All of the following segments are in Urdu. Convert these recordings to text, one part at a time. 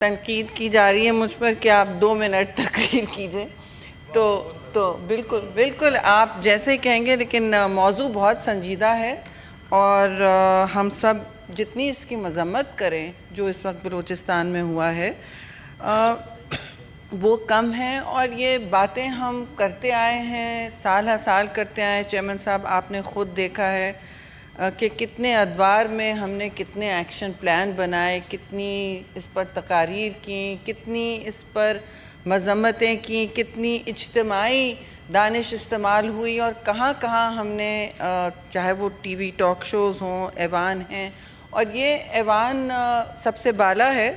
تنقید کی جا رہی ہے مجھ پر کہ آپ 2 منٹ تقریر کیجئے تو بالکل آپ جیسے کہیں گے، لیکن موضوع بہت سنجیدہ ہے اور ہم سب جتنی اس کی مذمت کریں جو اس وقت بلوچستان میں ہوا ہے وہ کم ہیں، اور یہ باتیں ہم کرتے آئے ہیں، سال ہر سال کرتے آئے ہیں۔ چیئرمین صاحب، آپ نے خود دیکھا ہے کہ کتنے ادوار میں ہم نے کتنے ایکشن پلان بنائے، کتنی اس پر تقاریر کیں، کتنی اس پر مذمتیں کیں، کتنی اجتماعی دانش استعمال ہوئی، اور کہاں کہاں ہم نے چاہے وہ ٹی وی ٹاک شوز ہوں، ایوان ہیں، اور یہ ایوان سب سے بالا ہے۔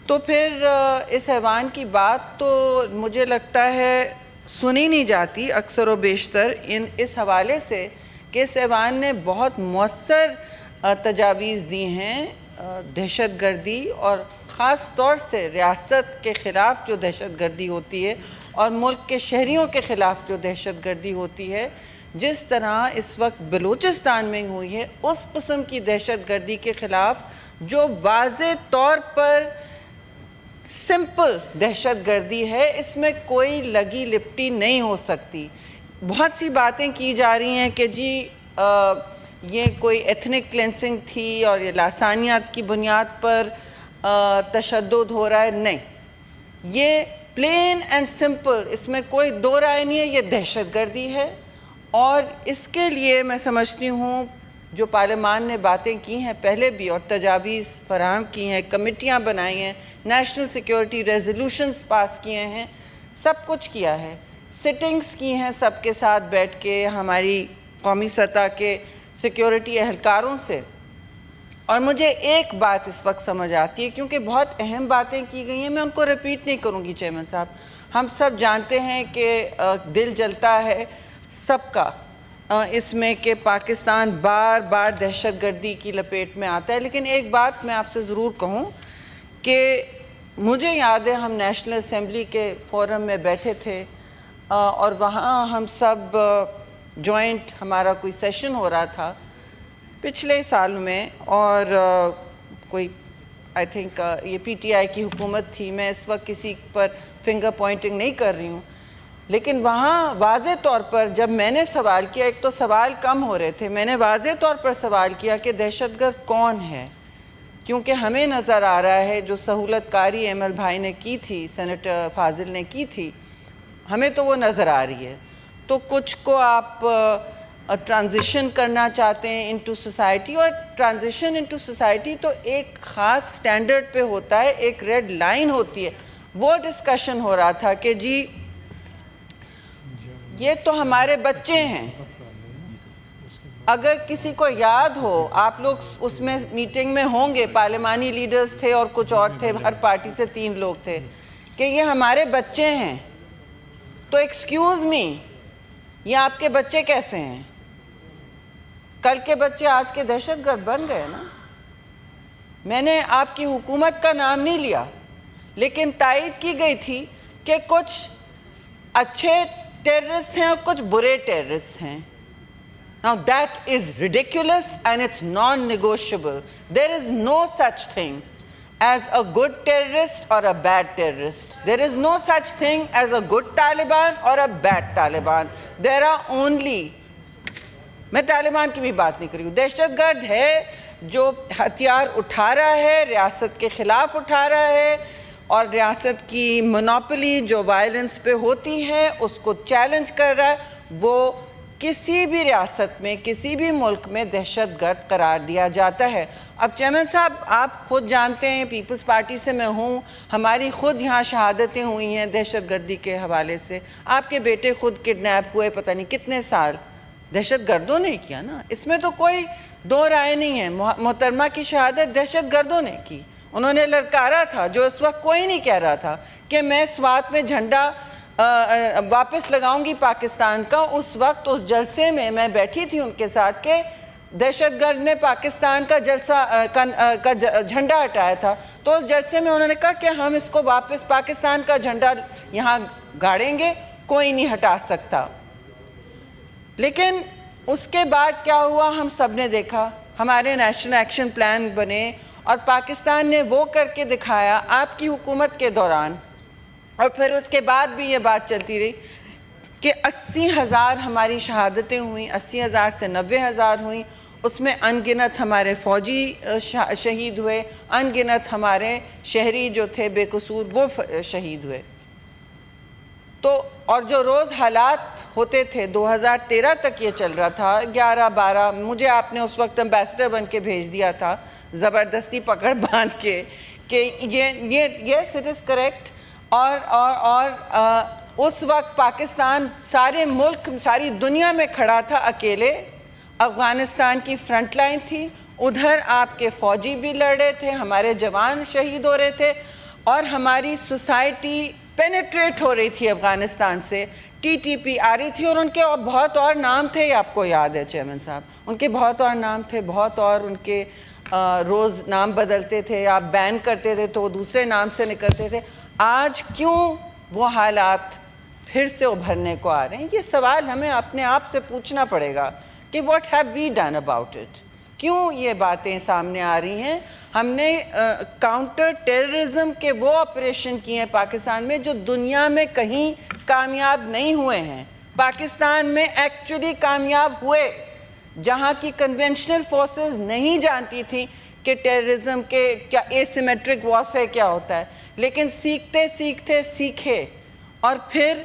تو پھر اس ایوان کی بات تو مجھے لگتا ہے سنی نہیں جاتی اکثر و بیشتر اس حوالے سے کہ اس ایوان نے بہت مؤثر تجاویز دی ہیں دہشت گردی، اور خاص طور سے ریاست کے خلاف جو دہشت گردی ہوتی ہے اور ملک کے شہریوں کے خلاف جو دہشت گردی ہوتی ہے، جس طرح اس وقت بلوچستان میں ہوئی ہے، اس قسم کی دہشت گردی کے خلاف جو واضح طور پر سمپل دہشت گردی ہے، اس میں کوئی لگی لپٹی نہیں ہو سکتی۔ بہت سی باتیں کی جا رہی ہیں کہ جی یہ کوئی ایتھنک کلینسنگ تھی اور یہ لسانیات کی بنیاد پر تشدد ہو رہا ہے۔ نہیں، یہ پلین اینڈ سمپل، اس میں کوئی دو رائے نہیں ہے، یہ دہشت گردی ہے۔ اور اس کے لیے میں سمجھتی ہوں جو پارلیمان نے باتیں کی ہیں پہلے بھی اور تجاویز فراہم کی ہیں، کمیٹیاں بنائی ہیں، نیشنل سیکیورٹی ریزولوشنز پاس کیے ہیں، سب کچھ کیا ہے، سٹنگز کی ہیں سب کے ساتھ بیٹھ کے ہماری قومی سطح کے سیکیورٹی اہلکاروں سے۔ اور مجھے ایک بات اس وقت سمجھ آتی ہے، کیونکہ بہت اہم باتیں کی گئی ہیں، میں ان کو ریپیٹ نہیں کروں گی چیئرمین صاحب۔ ہم سب جانتے ہیں کہ دل جلتا ہے سب کا اس میں کہ پاکستان بار بار دہشت گردی کی لپیٹ میں آتا ہے، لیکن ایک بات میں آپ سے ضرور کہوں کہ مجھے یاد ہے ہم نیشنل اسمبلی کے فورم میں بیٹھے تھے اور وہاں ہم سب جوائنٹ ہمارا کوئی سیشن ہو رہا تھا پچھلے سال میں، اور کوئی آئی تھنک یہ پی ٹی آئی کی حکومت تھی، میں اس وقت کسی پر فنگر پوائنٹنگ نہیں کر رہی ہوں، لیکن وہاں واضح طور پر جب میں نے سوال کیا، ایک تو سوال کم ہو رہے تھے، میں نے واضح طور پر سوال کیا کہ دہشت گرد کون ہے، کیونکہ ہمیں نظر آ رہا ہے جو سہولت کاری ایم ایل بھائی نے کی تھی، سینیٹر فاضل نے کی تھی، ہمیں تو وہ نظر آ رہی ہے۔ تو کچھ کو آپ ٹرانزیشن کرنا چاہتے ہیں انٹو سوسائٹی، اور ٹرانزیشن انٹو سوسائٹی تو ایک خاص سٹینڈرڈ پہ ہوتا ہے، ایک ریڈ لائن ہوتی ہے۔ وہ ڈسکشن ہو رہا تھا کہ جی یہ تو ہمارے بچے ہیں، اگر کسی کو یاد ہو، آپ لوگ اس میں میٹنگ میں ہوں گے، پارلیمانی لیڈرز تھے اور کچھ اور تھے، ہر پارٹی سے 3 لوگ تھے، کہ یہ ہمارے بچے ہیں، تو ایکسکیوز می، یہ آپ کے بچے کیسے ہیں؟ کل کے بچے آج کے دہشت گرد بن گئے نا۔ میں نے آپ کی حکومت کا نام نہیں لیا، لیکن تائید کی گئی تھی کہ کچھ اچھے ٹیررسٹ ہیں اور کچھ برے ٹیررسٹ ہیں۔ Now that is ridiculous and it's non-negotiable. There is no such thing as a good terrorist or a bad terrorist. There is no such thing as a good Taliban or a bad Taliban. There are only، میں طالبان کی بھی بات نہیں کری ہوں، دہشت گرد ہے جو ہتھیار اٹھا رہا ہے، ریاست کے خلاف اٹھا رہا ہے، اور ریاست کی مونوپلی جو وائلنس پہ ہوتی ہے اس کو چیلنج کر رہا ہے، وہ کسی بھی ریاست میں کسی بھی ملک میں دہشت گرد قرار دیا جاتا ہے۔ اب چیئرمین صاحب آپ خود جانتے ہیں، پیپلز پارٹی سے میں ہوں، ہماری خود یہاں شہادتیں ہوئی ہیں دہشت گردی کے حوالے سے، آپ کے بیٹے خود کڈنیپ ہوئے پتہ نہیں کتنے سال، دہشت گردوں نے کیا نا، اس میں تو کوئی دو رائے نہیں ہے۔ محترمہ کی شہادت دہشت گردوں نے کی، انہوں نے للکارا تھا، جو اس وقت کوئی نہیں کہہ رہا تھا کہ میں سوات میں جھنڈا واپس لگاؤں گی پاکستان کا۔ اس وقت اس جلسے میں میں بیٹھی تھی ان کے ساتھ کہ دہشت گرد نے پاکستان کا جھنڈا ہٹایا تھا، تو اس جلسے میں انہوں نے کہا کہ ہم اس کو واپس پاکستان کا جھنڈا یہاں گاڑیں گے، کوئی نہیں ہٹا سکتا۔ لیکن اس کے بعد کیا ہوا ہم سب نے دیکھا، ہمارے نیشنل ایکشن پلان بنے، اور پاکستان نے وہ کر کے دکھایا آپ کی حکومت کے دوران، اور پھر اس کے بعد بھی یہ بات چلتی رہی کہ 80,000 ہماری شہادتیں ہوئیں، 80,000 سے 90,000 ہوئیں، اس میں ان گنت ہمارے فوجی شہید ہوئے، ان گنت ہمارے شہری جو تھے بے قصور وہ شہید ہوئے۔ تو اور جو روز حالات ہوتے تھے 2013 تک یہ چل رہا تھا، 11-12 مجھے آپ نے اس وقت امبیسڈر بن کے بھیج دیا تھا زبردستی پکڑ باندھ کے کہ یس اٹ از کریکٹ، اور اس وقت پاکستان سارے ملک ساری دنیا میں کھڑا تھا اکیلے، افغانستان کی فرنٹ لائن تھی، ادھر آپ کے فوجی بھی لڑ رہے تھے، ہمارے جوان شہید ہو رہے تھے، اور ہماری سوسائٹی پینیٹریٹ ہو رہی تھی افغانستان سے، ٹی ٹی پی آ رہی تھی، اور ان کے بہت اور نام تھے، آپ کو یاد ہے چیئرمین صاحب، ان کے بہت اور نام تھے، بہت اور ان کے روز نام بدلتے تھے، آپ بین کرتے تھے تو وہ دوسرے نام سے نکلتے تھے۔ آج کیوں وہ حالات پھر سے ابھرنے کو آ رہے ہیں؟ یہ سوال ہمیں اپنے آپ سے پوچھنا پڑے گا کہ what have we done about it؟ کیوں یہ باتیں سامنے آ رہی ہیں؟ ہم نے کاؤنٹر ٹیررزم کے وہ آپریشن کیے ہیں پاکستان میں جو دنیا میں کہیں کامیاب نہیں ہوئے ہیں، پاکستان میں ایکچولی کامیاب ہوئے، جہاں کی کنونشنل فورسز نہیں جانتی تھیں کہ ٹیررزم کے کیا ایسیمیٹرک وارفیئر کیا ہوتا ہے، لیکن سیکھتے سیکھتے سیکھے، اور پھر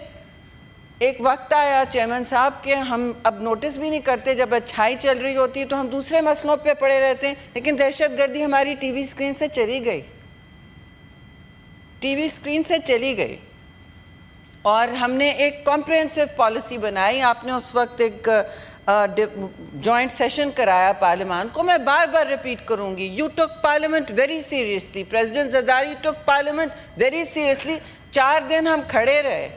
ایک وقت آیا چیئرمین صاحب کہ ہم اب نوٹس بھی نہیں کرتے، جب اچھائی چل رہی ہوتی ہے تو ہم دوسرے مسئلوں پہ پڑے رہتے ہیں، لیکن دہشت گردی ہماری ٹی وی اسکرین سے چلی گئی، ٹی وی اسکرین سے چلی گئی، اور ہم نے ایک کمپریہنسو پالیسی بنائی۔ آپ نے اس وقت ایک جوائنٹ سیشن کرایا پارلیمان کو، میں بار بار ریپیٹ کروں گی، you took parliament very seriously, president Zardari took parliament very seriously. 4 دن ہم کھڑے رہے،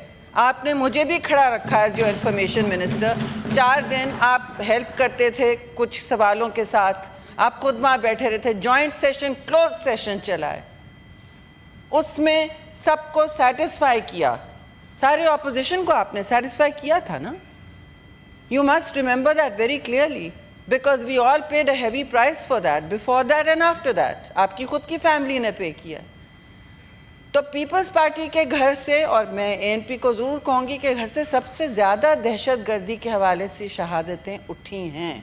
آپ نے مجھے بھی کھڑا رکھا ایز یور انفارمیشن منسٹر، 4 دن آپ ہیلپ کرتے تھے کچھ سوالوں کے ساتھ، آپ خود وہاں بیٹھے رہے تھے، جوائنٹ سیشن کلوز سیشن چلائے، اس میں سب کو سیٹسفائی کیا، سارے اپوزیشن کو آپ نے سیٹسفائی کیا تھا نا؟ You must remember that very clearly because we all paid a heavy price for that, before that and after that. آپ کی خود کی فیملی نے پے کیا۔ تو پیپلز پارٹی کے گھر سے، اور میں اے این پی کو ضرور کہوں گی کہ گھر سے سب سے زیادہ دہشت گردی کے حوالے سے شہادتیں اٹھی ہیں،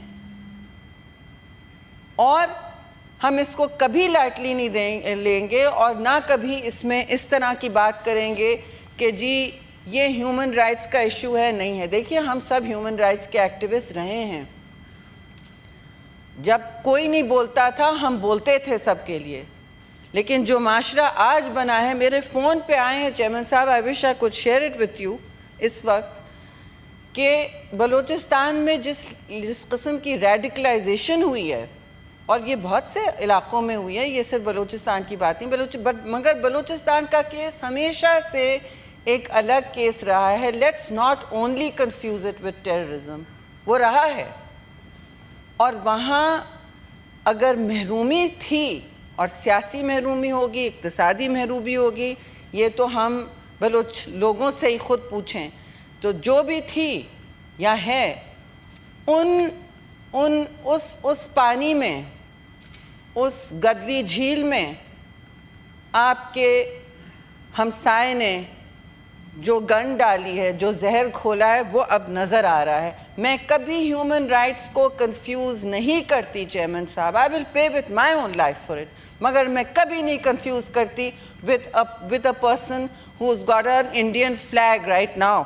اور ہم اس کو کبھی لائٹلی نہیں لیں گے، اور نہ کبھی اس میں اس طرح کی بات کریں گے کہ جی یہ ہیومن رائٹس کا ایشو ہے، نہیں ہے۔ دیکھیے ہم سب ہیومن رائٹس کے ایکٹیوسٹ رہے ہیں، جب کوئی نہیں بولتا تھا ہم بولتے تھے سب کے لیے، لیکن جو معاشرہ آج بنا ہے، میرے فون پہ آئے ہیں چیئرمین صاحب، I wish I could share it with you اس وقت، کہ بلوچستان میں جس قسم کی ریڈیکلائزیشن ہوئی ہے، اور یہ بہت سے علاقوں میں ہوئی ہے، یہ صرف بلوچستان کی بات نہیں، مگر بلوچستان کا کیس ہمیشہ سے ایک الگ کیس رہا ہے۔ Let's not only confuse it with terrorism, وہ رہا ہے، اور وہاں اگر محرومی تھی، اور سیاسی محرومی ہوگی، اقتصادی محرومی ہوگی، یہ تو ہم بلوچ لوگوں سے ہی خود پوچھیں، تو جو بھی تھی یا ہے، اس پانی میں، اس گدری جھیل میں آپ کے ہمسائے نے جو گن ڈالی ہے، جو زہر کھولا ہے، وہ اب نظر آ رہا ہے۔ میں کبھی ہیومن رائٹس کو کنفیوز نہیں کرتی چیئرمین صاحب، I will pay with my own life for it, مگر میں کبھی نہیں کنفیوز کرتی with a person who's got an Indian flag right now۔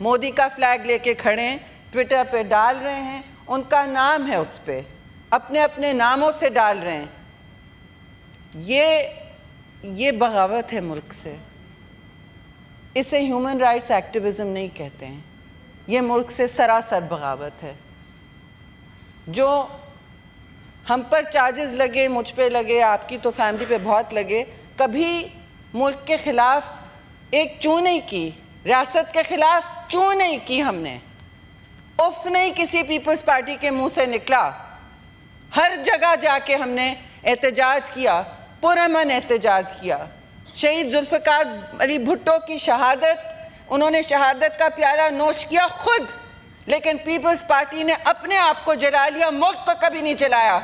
Modi کا فلیگ لے کے کھڑے ہیں، ٹویٹر پہ ڈال رہے ہیں، ان کا نام ہے اس پہ، اپنے اپنے ناموں سے ڈال رہے ہیں، یہ بغاوت ہے ملک سے، اسے ہیومن رائٹس ایکٹیوزم نہیں کہتے ہیں، یہ ملک سے سراسر بغاوت ہے۔ جو ہم پر چارجز لگے، مجھ پہ لگے، آپ کی تو فیملی پہ بہت لگے، کبھی ملک کے خلاف ایک چوں نہیں کی، ریاست کے خلاف چوں نہیں کی، ہم نے اف نہیں کسی پیپلز پارٹی کے منہ سے نکلا، ہر جگہ جا کے ہم نے احتجاج کیا، پرامن احتجاج کیا۔ شہید ذوالفقار علی بھٹو کی شہادت، انہوں نے شہادت کا پیالہ نوش کیا خود، لیکن پیپلز پارٹی نے اپنے آپ کو جلا لیا، ملک کو کبھی نہیں جلایا۔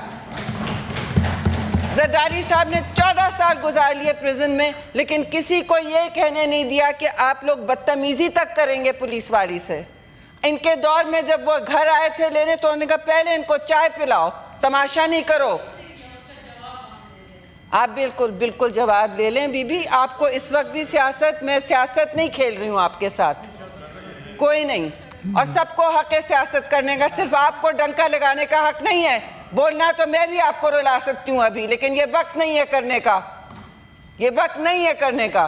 زرداری صاحب نے 14 سال گزار لیے پریزن میں، لیکن کسی کو یہ کہنے نہیں دیا کہ آپ لوگ بدتمیزی تک کریں گے پولیس والی سے۔ ان کے دور میں جب وہ گھر آئے تھے لینے تو انہوں نے کہا پہلے ان کو چائے پلاؤ، تماشا نہیں کرو۔ آپ بالکل جواب لے لیں بی بی، آپ کو اس وقت بھی میں سیاست نہیں کھیل رہی ہوں آپ کے ساتھ، کوئی نہیں، اور سب کو حق ہے سیاست کرنے کا، صرف آپ کو ڈنکا لگانے کا حق نہیں ہے۔ بولنا تو میں بھی آپ کو رلا سکتی ہوں ابھی، لیکن یہ وقت نہیں ہے کرنے کا، یہ وقت نہیں ہے کرنے کا،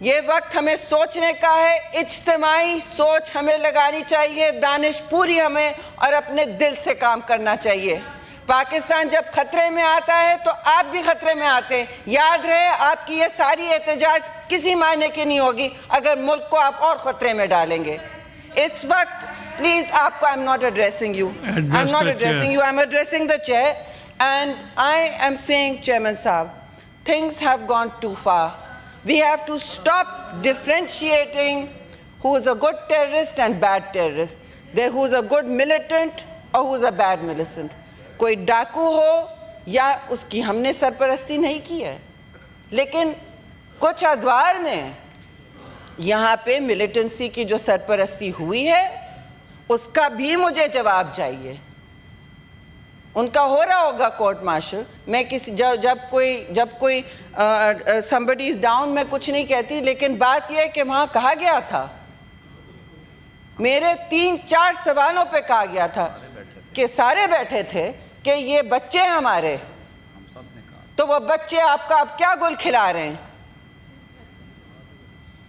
یہ وقت ہمیں سوچنے کا ہے، اجتماعی سوچ ہمیں لگانی چاہیے، دانش پوری ہمیں اور اپنے دل سے کام کرنا چاہیے۔ پاکستان جب خطرے میں آتا ہے تو آپ بھی خطرے میں آتے ہیں، یاد رہے آپ کی یہ ساری احتجاج کسی معنی کی نہیں ہوگی اگر ملک کو آپ اور خطرے میں ڈالیں گے۔ اس وقت پلیز آپ کو I'm not addressing you. I'm not addressing you. I'm addressing the chair. And I am saying, Chairman Saab, things have gone too far. We have to stop differentiating who is a good terrorist and bad terrorist. Who is a good militant or who is a bad militant. کوئی ڈاکو ہو یا اس کی ہم نے سرپرستی نہیں کی ہے، لیکن کچھ ادوار میں یہاں پہ ملیٹنسی کی جو سرپرستی ہوئی ہے اس کا بھی مجھے جواب چاہیے۔ ان کا ہو رہا ہوگا کورٹ مارشل، میں جب کوئی somebody is down میں کچھ نہیں کہتی، لیکن بات یہ ہے کہ وہاں کہا گیا تھا، میرے 3-4 سوالوں پہ کہا گیا تھا کہ سارے بیٹھے تھے کہ یہ بچے ہمارے، تو وہ بچے آپ کا اب کیا گل کھلا رہے ہیں؟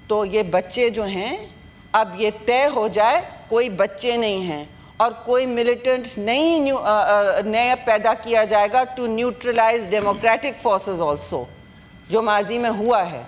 تو یہ بچے جو ہیں اب یہ طے ہو جائے کوئی بچے نہیں ہیں اور کوئی ملیٹنٹ نہیں نیا پیدا کیا جائے گا to neutralise democratic forces also, جو ماضی میں ہوا ہے۔